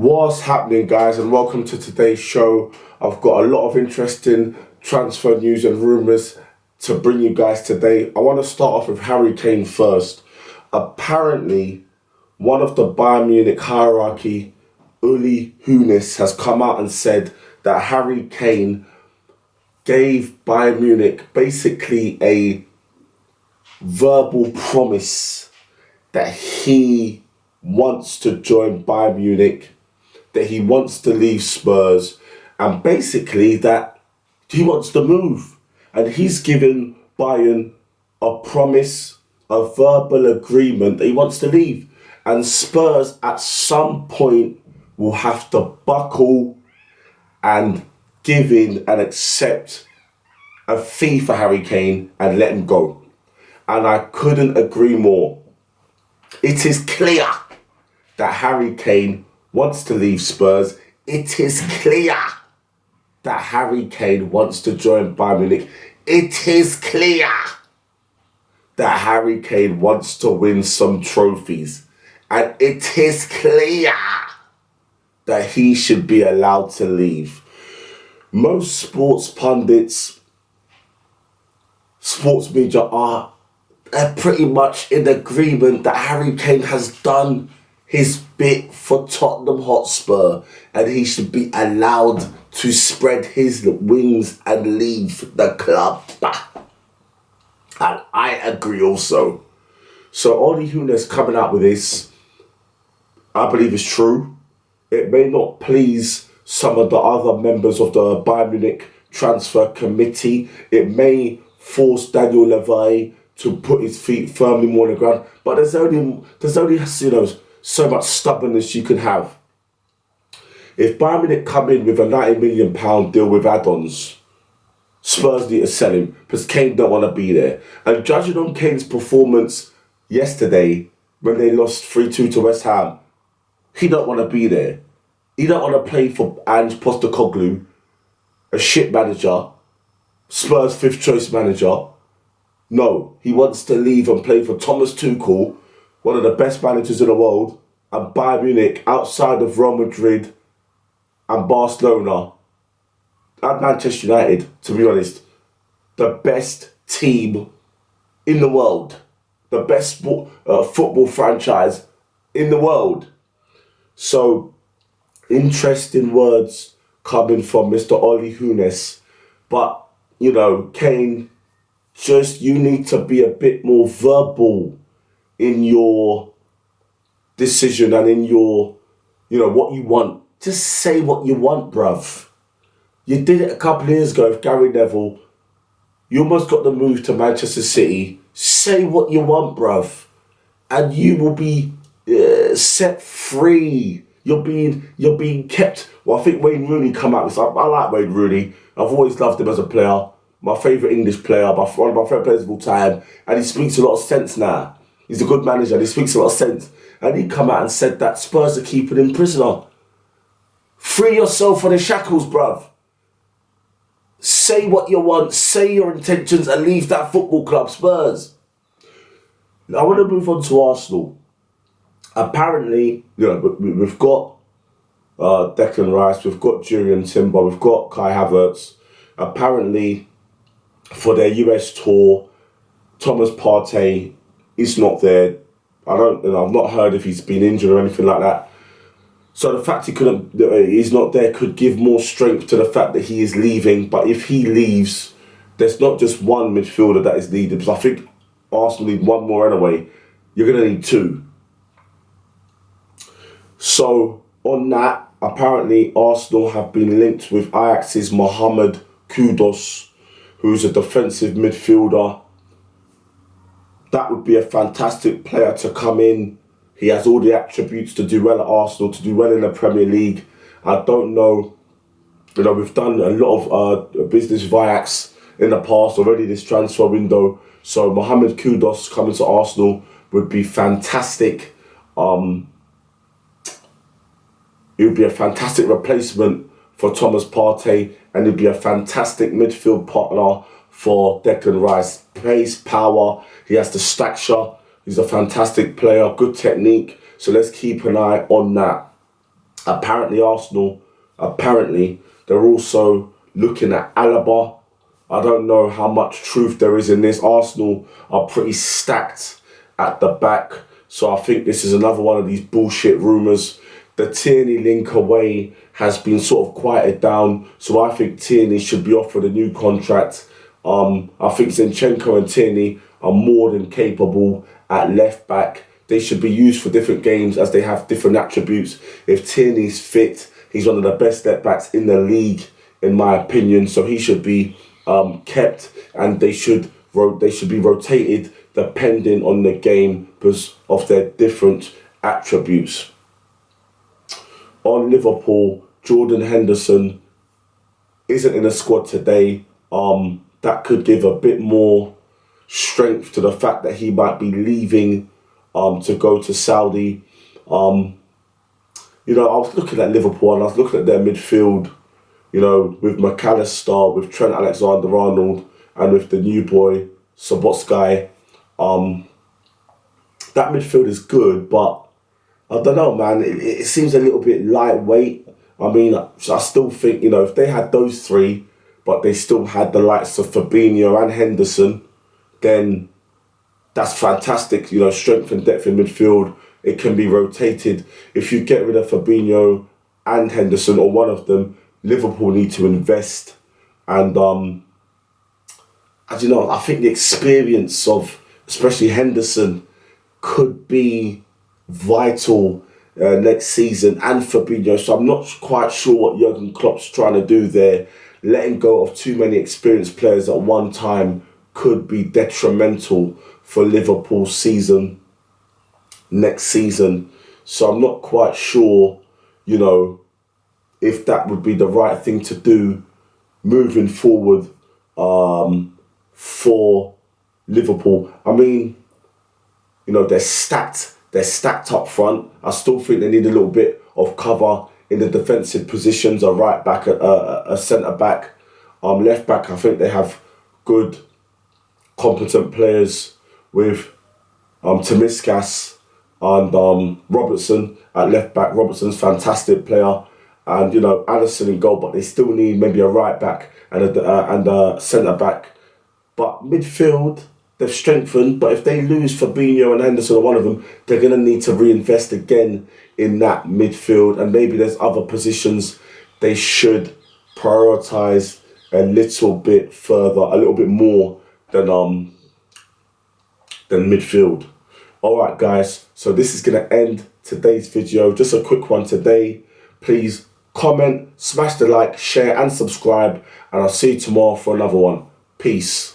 What's happening, guys, and welcome to today's show. I've got a lot of interesting transfer news and rumours to bring you guys today. I want to start off with Harry Kane first. Apparently, one of the Bayern Munich hierarchy, Uli Hoeness, has come out and said that Harry Kane gave Bayern Munich basically a verbal promise that he wants to join Bayern Munich, that he wants to leave Spurs, and basically that he wants to move. And he's given Bayern a promise, a verbal agreement that he wants to leave. And Spurs at some point will have to buckle and give in and accept a fee for Harry Kane and let him go. And I couldn't agree more. It is clear that Harry Kane wants to leave Spurs. It is clear that Harry Kane wants to join Bayern Munich. It is clear that Harry Kane wants to win some trophies. And it is clear that he should be allowed to leave. Most sports pundits, sports media are pretty much in agreement that Harry Kane has done his bit for Tottenham Hotspur and he should be allowed to spread his wings and leave the club. And I agree also. So Uli Hoeness coming out with this, I believe is true. It may not please some of the other members of the Bayern Munich transfer committee. It may force Daniel Levy to put his feet firmly more on the ground. But there's only so much stubbornness you can have. If Bayern Munich come in with a £90 million deal with add-ons, Spurs need to sell him because Kane don't want to be there. And judging on Kane's performance yesterday when they lost 3-2 to West Ham, he don't want to be there. He don't want to play for Ange Postecoglou, a shit manager, Spurs' fifth choice manager. No, he wants to leave and play for Thomas Tuchel, one of the best managers in the world, and Bayern Munich outside of Real Madrid and Barcelona and Manchester United, to be honest, the best team in the world, the best football franchise in the world. So, interesting words coming from Mr. Uli Hoeness. But, Kane, you need to be a bit more verbal in your decision and in your, what you want. Just say what you want, bruv. You did it a couple of years ago with Gary Neville. You almost got the move to Manchester City. Say what you want, bruv. And you will be set free. You're being kept. Well, I think Wayne Rooney come out with something. I like Wayne Rooney. I've always loved him as a player. My favourite English player, one of my favourite players of all time. And he speaks a lot of sense now. He's a good manager and he speaks a lot of sense. And he come out and said that Spurs are keeping him prisoner. Free yourself from the shackles, bruv. Say what you want, say your intentions and leave that football club, Spurs. I want to move on to Arsenal. Apparently, we've got Declan Rice, we've got Julian Timber, we've got Kai Havertz. Apparently, for their US tour, Thomas Partey is not there. I've not heard if he's been injured or anything like that. So the fact he's not there could give more strength to the fact that he is leaving. But if he leaves, there's not just one midfielder that is needed. Because I think Arsenal need one more anyway. You're going to need two. So on that, apparently Arsenal have been linked with Ajax's Mohammed Kudus, who's a defensive midfielder. That would be a fantastic player to come in. He has all the attributes to do well at Arsenal, to do well in the Premier League. I don't know. We've done a lot of business with Ajax in the past already, this transfer window. So Mohammed Kudus coming to Arsenal would be fantastic. It would be a fantastic replacement for Thomas Partey, and it would be a fantastic midfield partner for Declan Rice. Pace, power, he has the stature. He's a fantastic player, good technique. So let's keep an eye on that. Apparently, they're also looking at Alaba. I don't know how much truth there is in this. Arsenal are pretty stacked at the back. So I think this is another one of these bullshit rumours. The Tierney link away has been sort of quieted down. So I think Tierney should be offered a new contract. I think Zinchenko and Tierney are more than capable at left back. They should be used for different games as they have different attributes. If Tierney's fit, he's one of the best left backs in the league, in my opinion. So he should be kept, and they should be rotated depending on the game because of their different attributes. On Liverpool, Jordan Henderson isn't in the squad today. That could give a bit more strength to the fact that he might be leaving to go to Saudi. I was looking at Liverpool and I was looking at their midfield, with McAllister, with Trent Alexander-Arnold, and with the new boy, Szoboszlai. That midfield is good, but I don't know, man. It seems a little bit lightweight. I mean, I still think, if they had those three, but they still had the likes of Fabinho and Henderson, then that's fantastic. Strength and depth in midfield. It can be rotated. If you get rid of Fabinho and Henderson, or one of them, Liverpool need to invest. And I think the experience of especially Henderson could be vital next season, and Fabinho. So I'm not quite sure what Jurgen Klopp's trying to do there. Letting go of too many experienced players at one time could be detrimental for Liverpool's season next season. So I'm not quite sure, if that would be the right thing to do moving forward for Liverpool. I mean, they're stacked. They're stacked up front. I still think they need a little bit of cover in the defensive positions. A right back, a centre back, left back. I think they have good, competent players with Tomiskas and Robertson at left back. Robertson's fantastic player, and Alisson in goal. But they still need maybe a right back and a centre back. But midfield, they've strengthened, but if they lose Fabinho and Henderson, or one of them, they're going to need to reinvest again in that midfield. And maybe there's other positions they should prioritise a little bit further, a little bit more than midfield. All right, guys. So this is going to end today's video. Just a quick one today. Please comment, smash the like, share and subscribe. And I'll see you tomorrow for another one. Peace.